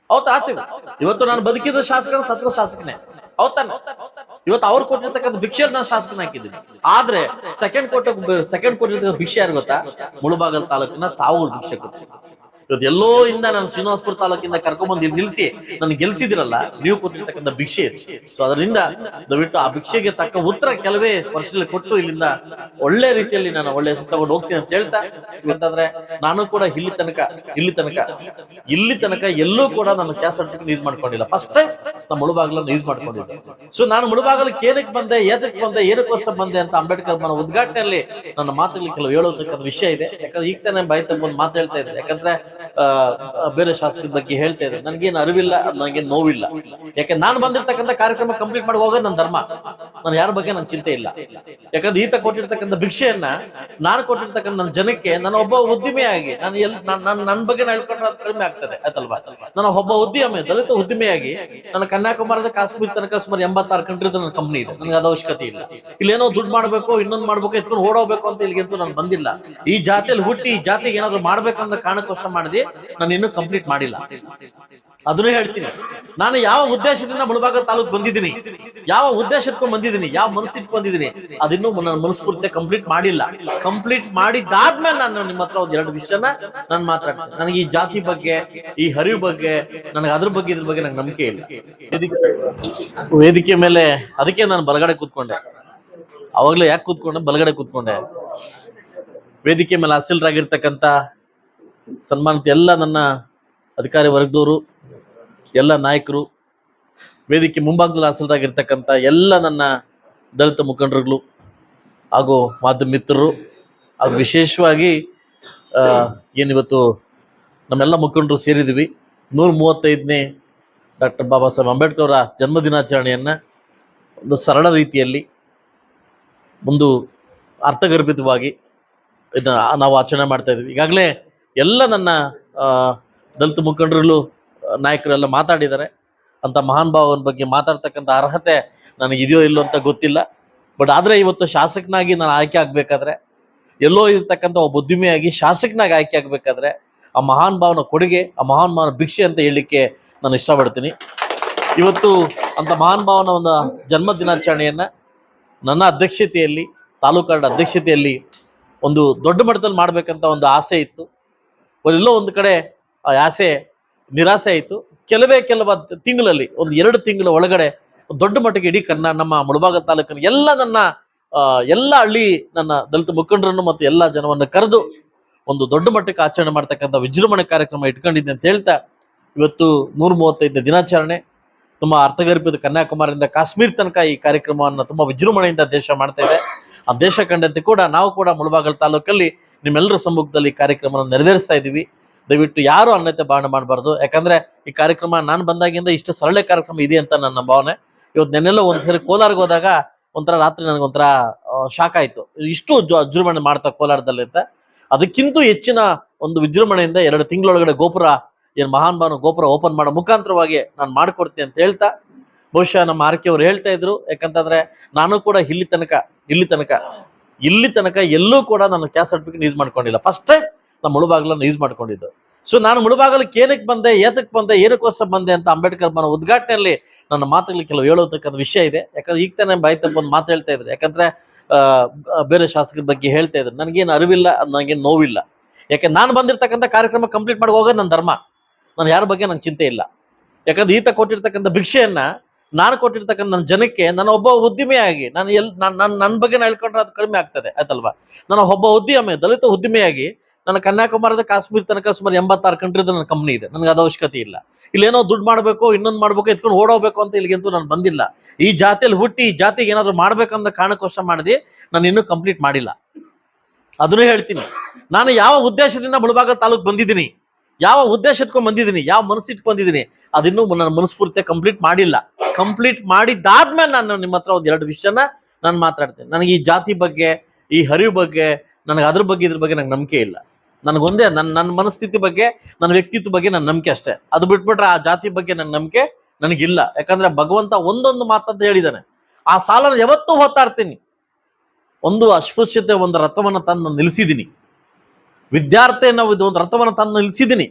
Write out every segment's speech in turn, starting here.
ಹೌದಾ ಆಚೆ ಇವತ್ತು ನಾನು ಬದುಕಿದ ಶಾಸಕನ ಸತ್ರ ಶಾಸಕನೇ ಹೌದಾನೆ. ಇವತ್ತು ಅವ್ರು ಕೊಟ್ಟಿರ್ತಕ್ಕಂಥ ಭಿಕ್ಷೆಯಲ್ಲಿ ನಾನು ಶಾಸಕನ ಹಾಕಿದ್ದೀನಿ. ಆದ್ರೆ ಸೆಕೆಂಡ್ ಕೊಟ್ಟಿರ್ತಕ್ಕಂಥ ಭಿಕ್ಷೆ ಯಾರು ಗೊತ್ತಾ? ಮುಳಬಾಗಲ್ ತಾಲೂಕಿನ ತಾವೂರು ಭಿಕ್ಷೆ ಕೊಟ್ಟು ಇವತ್ತು ಎಲ್ಲೋ ಇಂದ ನಾನು ಶ್ರೀನಿವಾಸಪುರ ತಾಲೂಕಿಂದ ಕರ್ಕೊಂಡ್ಬಂದು ಇಲ್ಲಿ ನಿಲ್ಸಿ ನನ್ಗೆ ಗೆಲ್ಸಿದಿರಲ್ಲ, ನೀವು ಕೊಟ್ಟಿರ್ತಕ್ಕಂಥ ಭಿಕ್ಷೆ. ಸೊ ಅದರಿಂದ ದಯವಿಟ್ಟು ಆ ಭಿಕ್ಷೆಗೆ ತಕ್ಕ ಉತ್ತರ ಕೆಲವೇ ವರ್ಷದಲ್ಲಿ ಕೊಟ್ಟು ಇಲ್ಲಿಂದ ಒಳ್ಳೆ ರೀತಿಯಲ್ಲಿ ನಾನು ಒಳ್ಳೆ ಹೆಸರು ತಗೊಂಡು ಹೋಗ್ತೀನಿ ಅಂತ ಹೇಳ್ತಾ, ಇವತ್ತಾದ್ರೆ ನಾನು ಕೂಡ ಇಲ್ಲಿ ತನಕ ಎಲ್ಲೂ ಕೂಡ ನಾನು ಕ್ಯಾಸ್ಟ್ ಸರ್ಟಿಫಿಕೇಟ್ ಯೂಸ್ ಮಾಡ್ಕೊಂಡಿಲ್ಲ. ಫಸ್ಟ್ ಟೈಮ್ ನಾನು ಮುಳಬಾಗಲನ್ನು ಯೂಸ್ ಮಾಡ್ಕೊಂಡಿದ್ದೆ. ಸೊ ನಾನು ಮುಳಬಾಗಲಕ್ಕೆ ಏನಕ್ಕೆ ಬಂದೆ, ಏನಕ್ಕೋಸ್ಕರ ಬಂದೆ ಅಂತ ಅಂಬೇಡ್ಕರ್ ಮನ ಉದ್ಘಾಟನೆಯಲ್ಲಿ ನನ್ನ ಮಾತುಗಳಿಗೆ ಕೆಲವು ಹೇಳೋದಕ್ಕಂತ ವಿಷಯ ಇದೆ. ಯಾಕಂದ್ರೆ ಈಗ ತಾನೇ ಬಾಯಿ ತಗೊಂಡು ಮಾತು ಹೇಳ್ತಾ ಇದ್ದೆ. ಯಾಕಂದ್ರೆ ಬೇರೆ ಶಾಸಕರ ಬಗ್ಗೆ ಹೇಳ್ತಾ ಇದ್ರೆ ನನ್ಗೇನು ಅರಿವಿಲ್ಲ, ನನಗೇನು ನೋವಿಲ್ಲ. ಯಾಕೆ ನಾನು ಬಂದಿರ್ತಕ್ಕಂಥ ಕಾರ್ಯಕ್ರಮ ಕಂಪ್ಲೀಟ್ ಮಾಡಿ ಹೋಗೋದು ನನ್ನ ಧರ್ಮ. ನಾನು ಯಾರ ಬಗ್ಗೆ ನನ್ ಚಿಂತೆ ಇಲ್ಲ. ಯಾಕಂದ್ರೆ ಈತ ಕೊಟ್ಟಿರ್ತಕ್ಕಂಥ ಭಿಕ್ಷೆಯನ್ನ ನಾನು ಕೊಟ್ಟಿರ್ತಕ್ಕಂಥ ನನ್ನ ಜನಕ್ಕೆ ನಾನು ಒಬ್ಬ ಉದ್ದಿಮೆಯಾಗಿ ನನ್ನ ಬಗ್ಗೆ ಹೇಳ್ಕೊಂಡ್ರೆ ಅದು ಕಡಿಮೆ ಆಗ್ತದೆ ಆಯ್ತಲ್ವಾ. ನಾನು ಒಬ್ಬ ಉದ್ಯಮಿ, ದಲಿತ ಉದ್ದಿಮೆಯಾಗಿ ನನ್ನ ಕನ್ಯಾಕುಮಾರದ ಕಾಶ್ಮೀರ ತನಕ ಸುಮಾರು 86 ಕಂಟ್ರಿದ ನನ್ನ ಕಂಪ್ನಿ ಇದೆ. ನನಗೆ ಅದು ಅವಶ್ಯಕತೆ ಇಲ್ಲ. ಇಲ್ಲೇನೋ ದುಡ್ಡು ಮಾಡ್ಬೇಕು, ಇನ್ನೊಂದು ಮಾಡ್ಬೇಕು, ಎತ್ಕೊಂಡು ಓಡೋಗ್ಬೇಕು ಅಂತ ಇಲ್ಲಿಗಂತೂ ನಾನು ಬಂದಿಲ್ಲ. ಈ ಜಾತಿಯಲ್ಲಿ ಹುಟ್ಟಿ ಈ ಜಾತಿಗೆ ಏನಾದ್ರು ಮಾಡ್ಬೇಕಂತ ಕಾರಣಕ್ಕೋಸ್ಕರ ಮಾಡಿದೆ. ನಾನು ಇನ್ನೂ ಕಂಪ್ಲೀಟ್ ಮಾಡಿಲ್ಲ. ಅದನ್ನೇ ಹೇಳ್ತೀನಿ. ನಾನು ಯಾವ ಉದ್ದೇಶದಿಂದ ಮುಳಬಾಗಲ್ ತಾಲೂಕು ಬಂದಿದ್ದೀನಿ, ಯಾವ ಉದ್ದೇಶ ಇಟ್ಕೊಂಡ್ ಬಂದಿದ್ದೀನಿ, ಯಾವ ಮನಸ್ಸು ಇಟ್ಕೊಂಡ್ ಬಂದಿದ್ದೀನಿ, ಅದಿನ್ನೂ ನನ್ನ ಮನಸ್ಫೂರ್ತಿ ಕಂಪ್ಲೀಟ್ ಮಾಡಿಲ್ಲ. ಕಂಪ್ಲೀಟ್ ಮಾಡಿದಾದ್ಮೇಲೆ ನಾನು ನಿಮ್ಮ ಹತ್ರ ಒಂದ್ 2 ವಿಷಯನ ನಾನು ಮಾತಾಡ್ತೀನಿ. ನನಗೆ ಈ ಜಾತಿ ಬಗ್ಗೆ, ಈ ಹರಿವು ಬಗ್ಗೆ, ನನಗೆ ಅದ್ರ ಬಗ್ಗೆ ಇದ್ರ ಬಗ್ಗೆ ನಂಗೆ ನಂಬಿಕೆ ಇಲ್ಲ. ವೇದಿಕೆ ಮೇಲೆ ಅದಕ್ಕೆ ನಾನು ಬಲಗಡೆ ಕೂತ್ಕೊಂಡೆ. ಅವಾಗ್ಲೇ ಯಾಕೆ ಕೂತ್ಕೊಂಡೆ? ಬಲಗಡೆ ಕೂತ್ಕೊಂಡೆ. ವೇದಿಕೆ ಮೇಲೆ ಹಸಿಲರಾಗಿರ್ತಕ್ಕಂಥ ಸನ್ಮಾನಿತ ಎಲ್ಲ ನನ್ನ ಅಧಿಕಾರಿ ವರ್ಗದವರು, ಎಲ್ಲ ನಾಯಕರು, ವೇದಿಕೆ ಮುಂಭಾಗದಲ್ಲಿ ಹಾಸಲರಾಗಿರ್ತಕ್ಕಂಥ ಎಲ್ಲ ನನ್ನ ದಲಿತ ಮುಖಂಡರುಗಳು ಹಾಗೂ ಮಾಧ್ಯಮ ಮಿತ್ರರು, ಹಾಗೂ ವಿಶೇಷವಾಗಿ ಏನಿವತ್ತು ನಮ್ಮೆಲ್ಲ ಮುಖಂಡರು ಸೇರಿದ್ದೀವಿ 135ನೇ ಡಾಕ್ಟರ್ ಬಾಬಾ ಸಾಹೇಬ್ ಅಂಬೇಡ್ಕರ್ ಅವರ ಜನ್ಮ ದಿನಾಚರಣೆಯನ್ನು ಒಂದು ಸರಳ ರೀತಿಯಲ್ಲಿ, ಒಂದು ಅರ್ಥಗರ್ಭಿತವಾಗಿ ಇದನ್ನ ನಾವು ಆಚರಣೆ ಮಾಡ್ತಾ ಇದ್ವಿ. ಈಗಾಗಲೇ ಎಲ್ಲ ನನ್ನ ದಲಿತ ಮುಖಂಡರುಗಳು, ನಾಯಕರೆಲ್ಲ ಮಾತಾಡಿದ್ದಾರೆ. ಅಂತ ಮಹಾನ್ ಭಾವನ ಬಗ್ಗೆ ಮಾತಾಡ್ತಕ್ಕಂಥ ಅರ್ಹತೆ ನನಗಿದೆಯೋ ಇಲ್ಲೋ ಅಂತ ಗೊತ್ತಿಲ್ಲ. ಬಟ್ ಆದರೆ ಇವತ್ತು ಶಾಸಕನಾಗಿ ನಾನು ಆಯ್ಕೆ ಆಗ್ಬೇಕಾದ್ರೆ, ಎಲ್ಲೋ ಇರ್ತಕ್ಕಂಥ ಒಬ್ಬ ಉದ್ಯಮಿಯಾಗಿ ಶಾಸಕನಾಗಿ ಆಯ್ಕೆ ಆಗ್ಬೇಕಾದ್ರೆ ಆ ಮಹಾನ್ ಭಾವನ ಕೊಡುಗೆ, ಆ ಮಹಾನ್ ಭಾವನ ಭಿಕ್ಷೆ ಅಂತ ಹೇಳಲಿಕ್ಕೆ ನಾನು ಇಷ್ಟಪಡ್ತೀನಿ. ಇವತ್ತು ಅಂತ ಮಹಾನ್ ಭಾವನ ಒಂದು ಜನ್ಮ ದಿನಾಚರಣೆಯನ್ನು ನನ್ನ ಅಧ್ಯಕ್ಷತೆಯಲ್ಲಿ, ತಾಲೂಕಾಡ ಅಧ್ಯಕ್ಷತೆಯಲ್ಲಿ ಒಂದು ದೊಡ್ಡ ಮಟ್ಟದಲ್ಲಿ ಮಾಡ್ಬೇಕಂತ ಒಂದು ಆಸೆ ಇತ್ತು. ಎಲ್ಲೋ ಒಂದು ಕಡೆ ಆ ಆಸೆ ನಿರಾಸೆ ಆಯಿತು. ಕೆಲವು ತಿಂಗಳಲ್ಲಿ, ಒಂದು 2 ತಿಂಗಳ ಒಳಗಡೆ ದೊಡ್ಡ ಮಟ್ಟಿಗೆ ಇಡೀ ನಮ್ಮ ಮುಳಬಾಗಲ್ ತಾಲೂಕಿನ ಎಲ್ಲ ಹಳ್ಳಿ ನನ್ನ ದಲಿತ ಮುಖಂಡರನ್ನು ಮತ್ತು ಎಲ್ಲ ಜನವನ್ನು ಕರೆದು ಒಂದು ದೊಡ್ಡ ಮಟ್ಟಕ್ಕೆ ಆಚರಣೆ ಮಾಡ್ತಕ್ಕಂಥ ವಿಜೃಂಭಣೆ ಕಾರ್ಯಕ್ರಮ ಇಟ್ಕೊಂಡಿದ್ದೆ ಅಂತ ಹೇಳ್ತಾ, ಇವತ್ತು 135ನೇ ದಿನಾಚರಣೆ ತುಂಬಾ ಅರ್ಥಗರ್ಭಿತ ಕನ್ಯಾಕುಮಾರಿಯಿಂದ ಕಾಶ್ಮೀರ ತನಕ ಈ ಕಾರ್ಯಕ್ರಮವನ್ನು ತುಂಬಾ ವಿಜೃಂಭಣೆಯಿಂದ ದೇಶ ಮಾಡ್ತಾ ಇದೆ. ಆ ದೇಶ ಕಂಡಂತೆ ಕೂಡ ನಾವು ಕೂಡ ಮುಳಬಾಗಲ್ ತಾಲೂಕಲ್ಲಿ ನಿಮ್ಮೆಲ್ಲರ ಸಮ್ಮುಖದಲ್ಲಿ ಈ ಕಾರ್ಯಕ್ರಮವನ್ನು ನೆರವೇರಿಸ್ತಾ ಇದ್ದೀವಿ. ದಯವಿಟ್ಟು ಯಾರು ಅನ್ಯತೆ ಭಾವನೆ ಮಾಡಬಾರ್ದು. ಯಾಕಂದ್ರೆ ಈ ಕಾರ್ಯಕ್ರಮ ನಾನು ಬಂದಾಗಿಂದ ಇಷ್ಟು ಸರಳ ಕಾರ್ಯಕ್ರಮ ಇದೆ ಅಂತ ನನ್ನ ಭಾವನೆ. ಇವತ್ತು ನೆನ್ನೆಲ್ಲ ಒಂದ್ಸರಿ ಕೋಲಾರ್ಗೆ ಹೋದಾಗ ಒಂಥರ ರಾತ್ರಿ ನನಗೊಂಥರ ಶಾಕ್ ಆಯ್ತು, ಇಷ್ಟು ವಿಜೃಂಭಣೆ ಮಾಡ್ತಾ ಕೋಲಾರದಲ್ಲಿ ಅಂತ. ಅದಕ್ಕಿಂತ ಹೆಚ್ಚಿನ ಒಂದು ವಿಜೃಂಭಣೆಯಿಂದ 2 ತಿಂಗಳೊಳಗಡೆ ಗೋಪುರ, ಏನು ಮಹಾನ್ ಭಾವನ ಗೋಪುರ ಓಪನ್ ಮಾಡೋ ಮುಖಾಂತರವಾಗಿ ನಾನು ಮಾಡ್ಕೊಡ್ತೀನಿ ಅಂತ ಹೇಳ್ತಾ, ಬಹುಶಃ ನಮ್ಮ ಆರ್ಕೆ ಅವರು ಹೇಳ್ತಾ ಇದ್ರು, ಯಾಕಂತಂದ್ರೆ ನಾನು ಕೂಡ ಇಲ್ಲಿ ತನಕ ಎಲ್ಲೂ ಕೂಡ ನಾನು ಕ್ಯಾಸ್ಟ್ ಸರ್ಟಿಫಿಕೇಟ್ ಯೂಸ್ ಮಾಡ್ಕೊಂಡಿಲ್ಲ. ಫಸ್ಟ್ ಟೈಮ್ ನಾನು ಮುಳಬಾಗಲನ್ನು ಯೂಸ್ ಮಾಡ್ಕೊಂಡಿದ್ದು. ಸೊ ನಾನು ಮುಳಬಾಗಲಕ್ಕೆ ಏನಕ್ಕೆ ಬಂದೆ, ಏನಕ್ಕೋಸ್ಕರ ಬಂದೆ ಅಂತ ಅಂಬೇಡ್ಕರ್ ಮನ ಉದ್ಘಾಟನೆಯಲ್ಲಿ ನನ್ನ ಮಾತುಗಳಿಗೆ ಕೆಲವು ಹೇಳೋದಕ್ಕಂತ ವಿಷಯ ಇದೆ. ಯಾಕಂದ್ರೆ ಈಗ ತಾನೇ ಬಾಯಿ ತಗೊಂಡು ಮಾತು ಹೇಳ್ತಾ ಇದ್ರು. ಯಾಕಂದ್ರೆ ಬೇರೆ ಶಾಸಕರ ಬಗ್ಗೆ ಹೇಳ್ತಾ ಇದ್ರು ನನಗೇನು ಅರಿವಿಲ್ಲ, ನನಗೇನು ನೋವಿಲ್ಲ. ಯಾಕೆ ನಾನು ಬಂದಿರ್ತಕ್ಕಂಥ ಕಾರ್ಯಕ್ರಮ ಕಂಪ್ಲೀಟ್ ಮಾಡಿ ಹೋಗೋದು ನನ್ನ ಧರ್ಮ. ನಾನು ಯಾರ ಬಗ್ಗೆ ನಂಗೆ ಚಿಂತೆ ಇಲ್ಲ. ಯಾಕಂದ್ರೆ ಈತ ಕೊಟ್ಟಿರ್ತಕ್ಕಂಥ ಭಿಕ್ಷೆಯನ್ನ ನಾನು ಕೊಟ್ಟಿರ್ತಕ್ಕಂಥ ನನ್ನ ಜನಕ್ಕೆ ನಾನು ಒಬ್ಬ ಉದ್ದಿಮೆಯಾಗಿ, ನನ್ನ ಬಗ್ಗೆ ಹೇಳ್ಕೊಂಡ್ರೆ ಅದು ಕಡಿಮೆ ಆಗ್ತದೆ ಆಯ್ತಲ್ವಾ. ನಾನು ಒಬ್ಬ ಉದ್ಯಮಿ, ದಲಿತ ಉದ್ದಿಮೆಯಾಗಿ ನನ್ನ ಕನ್ಯಾಕುಮಾರದ ಕಾಶ್ಮೀರ ತನಕ ಸುಮಾರು 86 ಕಂಟ್ರಿದ ನನ್ನ ಕಂಪ್ನಿ ಇದೆ. ನನಗೆ ಅದು ಅವಶ್ಯಕತೆ ಇಲ್ಲ. ಇಲ್ಲೇನೋ ದುಡ್ಡು ಮಾಡ್ಬೇಕು, ಇನ್ನೊಂದು ಮಾಡ್ಬೇಕು, ಎತ್ಕೊಂಡು ಓಡೋಗ್ಬೇಕು ಅಂತ ಇಲ್ಲಿಗಂತೂ ನಾನು ಬಂದಿಲ್ಲ. ಈ ಜಾತಿಯಲ್ಲಿ ಹುಟ್ಟಿ ಈ ಜಾತಿಗೆ ಏನಾದ್ರು ಮಾಡ್ಬೇಕಂತ ಕಾರಣಕ್ಕೋಸ್ಕರ ಮಾಡಿದೆ. ನಾನು ಇನ್ನೂ ಕಂಪ್ಲೀಟ್ ಮಾಡಿಲ್ಲ. ಅದನ್ನೇ ಹೇಳ್ತೀನಿ. ನಾನು ಯಾವ ಉದ್ದೇಶದಿಂದ ಮುಳಬಾಗಲ್ ತಾಲೂಕು ಬಂದಿದ್ದೀನಿ, ಯಾವ ಉದ್ದೇಶ ಇಟ್ಕೊಂಡ್ ಬಂದಿದ್ದೀನಿ, ಯಾವ ಮನಸ್ಸು ಇಟ್ಕೊಂಡ್ ಬಂದಿದ್ದೀನಿ, ಅದಿನ್ನೂ ನನ್ನ ಮನಸ್ಫೂರ್ತಿ ಕಂಪ್ಲೀಟ್ ಮಾಡಿಲ್ಲ. ಕಂಪ್ಲೀಟ್ ಮಾಡಿದಾದ್ಮೇಲೆ ನಾನು ನಿಮ್ಮ ಹತ್ರ ಒಂದ್ 2 ವಿಷಯನ ನಾನು ಮಾತಾಡ್ತೇನೆ. ನನಗೆ ಈ ಜಾತಿ ಬಗ್ಗೆ, ಈ ಹರಿವು ಬಗ್ಗೆ, ನನಗೆ ಅದ್ರ ಬಗ್ಗೆ ಇದ್ರ ಬಗ್ಗೆ ನಂಗೆ ನಂಬಿಕೆ ಇಲ್ಲ. ನನಗೊಂದೇ ನನ್ನ ಮನಸ್ಥಿತಿ ಬಗ್ಗೆ, ನನ್ನ ವ್ಯಕ್ತಿತ್ವ ಬಗ್ಗೆ ನನ್ನ ನಂಬಿಕೆ ಅಷ್ಟೇ. ಅದು ಬಿಟ್ಬಿಟ್ರೆ ಆ ಜಾತಿ ಬಗ್ಗೆ ನನ್ನ ನಂಬಿಕೆ ನನಗಿಲ್ಲ. ಯಾಕಂದ್ರೆ ಭಗವಂತ ಒಂದೊಂದು ಮಾತಂತ ಹೇಳಿದ್ದಾನೆ. ಆ ಸಾಲನ ಯಾವತ್ತೂ ಹೋಗ್ತಾ ಇರ್ತೀನಿ. ಒಂದು ಅಸ್ಪೃಶ್ಯತೆ ಒಂದು ರಥವನ್ನು ತಂದು ನಿಲ್ಲಿಸಿದ್ದೀನಿ. ವಿದ್ಯಾರ್ಥಿ ಅನ್ನೋ ಒಂದು ರಥವನ್ನು ತಂದು ನಿಲ್ಲಿಸಿದ್ದೀನಿ.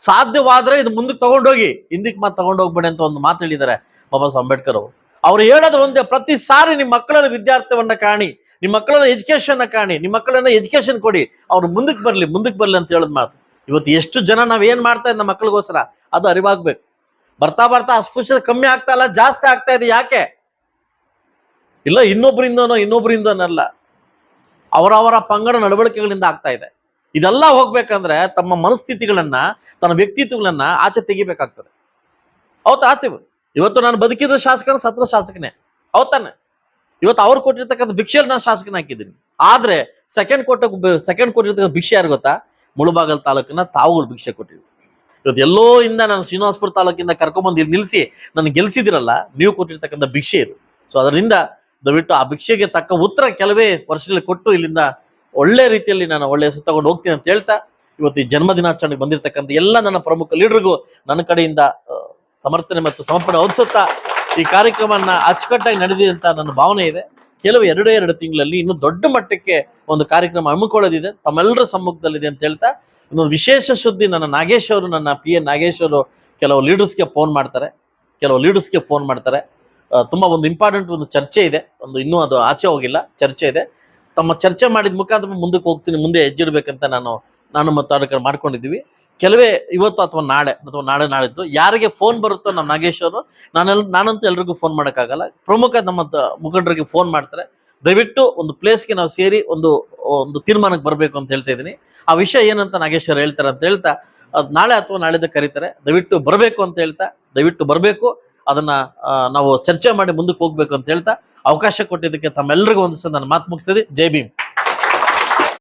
ಸಾಧ್ಯವಾದ್ರೆ ಇದು ಮುಂದಕ್ಕೆ ತಗೊಂಡೋಗಿ, ಹಿಂದಕ್ಕೆ ಮಾತು ತಗೊಂಡೋಗ್ಬೇಡಿ ಅಂತ ಒಂದು ಮಾತು ಹೇಳಿದ್ದಾರೆ ಬಾಬಾ ಸಾಹೇಬ್ ಅಂಬೇಡ್ಕರ್ ಅವರು. ಅವ್ರು ಹೇಳೋದು ಒಂದೇ, ಪ್ರತಿ ಸಾರಿ ನಿಮ್ಮ ಮಕ್ಕಳನ್ನ ವಿದ್ಯಾರ್ಥಿವನ್ನ ಕಾಣಿ, ನಿಮ್ಮ ಮಕ್ಕಳನ್ನ ಎಜುಕೇಶನ್ ಕಾಣಿ, ನಿಮ್ಮ ಮಕ್ಕಳನ್ನ ಎಜುಕೇಶನ್ ಕೊಡಿ, ಅವ್ರು ಮುಂದಕ್ಕೆ ಬರ್ಲಿ ಅಂತ ಹೇಳೋದ್ ಮಾತು. ಇವತ್ತು ಎಷ್ಟು ಜನ ನಾವ್ ಏನ್ ಮಾಡ್ತಾ ಇದ್ದ ಮಕ್ಕಳಿಗೋಸ್ಕರ ಅದು ಅರಿವಾಗ್ಬೇಕು. ಬರ್ತಾ ಬರ್ತಾ ಅಸ್ಪೃಶ್ಯತೆ ಕಮ್ಮಿ ಆಗ್ತಾ ಇಲ್ಲ, ಜಾಸ್ತಿ ಆಗ್ತಾ ಇದೆ. ಯಾಕೆ? ಇಲ್ಲ ಇನ್ನೊಬ್ಬರಿಂದನಲ್ಲ, ಅವರವರ ಪಂಗಡ ನಡವಳಿಕೆಗಳಿಂದ ಆಗ್ತಾ ಇದೆ. ಇದೆಲ್ಲ ಹೋಗ್ಬೇಕಂದ್ರೆ ತಮ್ಮ ಮನಸ್ಥಿತಿಗಳನ್ನ, ತನ್ನ ವ್ಯಕ್ತಿತ್ವಗಳನ್ನ ಆಚೆ ತೆಗಿಬೇಕಾಗ್ತದೆ. ಹೌದಾ? ಆಚೆ ಇವತ್ತು ನಾನು ಬದುಕಿದ ಶಾಸಕನ, ಸತ್ರ ಶಾಸಕನೇ, ಹೌದಾನೆ? ಇವತ್ತು ಅವ್ರು ಕೊಟ್ಟಿರ್ತಕ್ಕಂಥ ಭಿಕ್ಷೆಯಲ್ಲಿ ನಾನು ಶಾಸಕನ ಹಾಕಿದ್ದೀನಿ. ಆದ್ರೆ ಸೆಕೆಂಡ್ ಕೊಟ್ಟಿರ್ತಕ್ಕಂಥ ಭಿಕ್ಷೆ ಯಾರು ಗೊತ್ತಾ? ಮುಳಬಾಗಲ್ ತಾಲೂಕಿನ ತಾವುಗಳು ಭಿಕ್ಷೆ ಕೊಟ್ಟಿದ್ರು. ಇವತ್ತು ಎಲ್ಲೋ ಇಂದ ನಾನು ಶ್ರೀನಿವಾಸಪುರ ತಾಲೂಕಿಂದ ಕರ್ಕೊಂಡ್ಬಂದು ಇಲ್ಲಿ ನಿಲ್ಸಿ ನನ್ನ ಗೆಲ್ಸಿದಿರಲ್ಲ, ನೀವು ಕೊಟ್ಟಿರ್ತಕ್ಕಂಥ ಭಿಕ್ಷೆ ಇದು. ಸೊ ಅದರಿಂದ ದಯವಿಟ್ಟು ಆ ಭಿಕ್ಷೆಗೆ ತಕ್ಕ ಉತ್ತರ ಕೆಲವೇ ವರ್ಷದಲ್ಲಿ ಕೊಟ್ಟು ಇಲ್ಲಿಂದ ಒಳ್ಳೆ ರೀತಿಯಲ್ಲಿ ನಾನು ಒಳ್ಳೆ ಹೆಸರು ತಗೊಂಡು ಹೋಗ್ತೀನಿ ಅಂತ ಹೇಳ್ತಾ, ಇವತ್ತು ಈ ಜನ್ಮ ದಿನಾಚರಣೆಗೆ ಬಂದಿರತಕ್ಕಂಥ ಎಲ್ಲ ನನ್ನ ಪ್ರಮುಖ ಲೀಡರ್ಗೂ ನನ್ನ ಕಡೆಯಿಂದ ಸಮರ್ಥನೆ ಮತ್ತು ಸಮರ್ಪಣೆ ಹೊಂದಿಸುತ್ತಾ ಈ ಕಾರ್ಯಕ್ರಮನ ಅಚ್ಚುಕಟ್ಟಾಗಿ ನಡೆದಿದೆ ಅಂತ ನನ್ನ ಭಾವನೆ ಇದೆ. ಕೆಲವು ಎರಡು ತಿಂಗಳಲ್ಲಿ ಇನ್ನು ದೊಡ್ಡ ಮಟ್ಟಕ್ಕೆ ಒಂದು ಕಾರ್ಯಕ್ರಮ ಹಮ್ಮಿಕೊಳ್ಳೋದಿದೆ, ತಮ್ಮೆಲ್ಲರ ಸಮ್ಮುಖದಲ್ಲಿದೆ ಅಂತ ಹೇಳ್ತಾ, ಇನ್ನೊಂದು ವಿಶೇಷ ಸುದ್ದಿ, ನನ್ನ ನಾಗೇಶ್ ಅವರು, ನನ್ನ PN ನಾಗೇಶ್ ಅವರು ಕೆಲವು ಲೀಡರ್ಸ್ಗೆ ಫೋನ್ ಮಾಡ್ತಾರೆ. ತುಂಬಾ ಒಂದು ಇಂಪಾರ್ಟೆಂಟ್ ಒಂದು ಚರ್ಚೆ ಇದೆ, ಇನ್ನೂ ಅದು ಆಚೆ ಹೋಗಿಲ್ಲ, ಚರ್ಚೆ ಇದೆ. ತಮ್ಮ ಚರ್ಚೆ ಮಾಡಿದ ಮುಖಾಂತರ ಮುಂದಕ್ಕೆ ಹೋಗ್ತೀನಿ, ಮುಂದೆ ಹೆಜ್ಜಿಡ್ಬೇಕಂತ ನಾನು ಮತ್ತು ಅದಕ್ಕೆ ಮಾಡ್ಕೊಂಡಿದ್ದೀವಿ. ಕೆಲವೇ ಇವತ್ತು ಅಥವಾ ನಾಡಿದ್ದು ಯಾರಿಗೆ ಫೋನ್ ಬರುತ್ತೋ ನಮ್ಮ ನಾಗೇಶ್ ಅವರು, ನಾನಂತೂ ಎಲ್ರಿಗೂ ಫೋನ್ ಮಾಡೋಕ್ಕಾಗಲ್ಲ, ಪ್ರಮುಖ ನಮ್ಮ ಮುಖಂಡರಿಗೆ ಫೋನ್ ಮಾಡ್ತಾರೆ. ದಯವಿಟ್ಟು ಒಂದು ಪ್ಲೇಸ್ಗೆ ನಾವು ಸೇರಿ ಒಂದು ತೀರ್ಮಾನಕ್ಕೆ ಬರಬೇಕು ಅಂತ ಹೇಳ್ತಾ ಇದ್ದೀನಿ. ಆ ವಿಷಯ ಏನಂತ ನಾಗೇಶ್ ಅವರು ಹೇಳ್ತಾರೆ ಅಂತ ಹೇಳ್ತಾ, ನಾಳೆ ಅಥವಾ ನಾಳಿದ್ದು ಕರೀತಾರೆ, ದಯವಿಟ್ಟು ಬರಬೇಕು ಅಂತ ಹೇಳ್ತಾ, ದಯವಿಟ್ಟು ಬರಬೇಕು, ಅದನ್ನ ನಾವು ಚರ್ಚೆ ಮಾಡಿ ಮುಂದಕ್ಕೆ ಹೋಗ್ಬೇಕು ಅಂತ ಹೇಳ್ತಾ ಅವಕಾಶ ಕೊಟ್ಟಿದ್ದಕ್ಕೆ ತಮ್ಮೆಲ್ಲರಿಗೂ ಒಂದಿಸ ನಾನು ಮಾತು ಮುಗಿಸಿದೆ. ಜೈ ಭೀಮ್.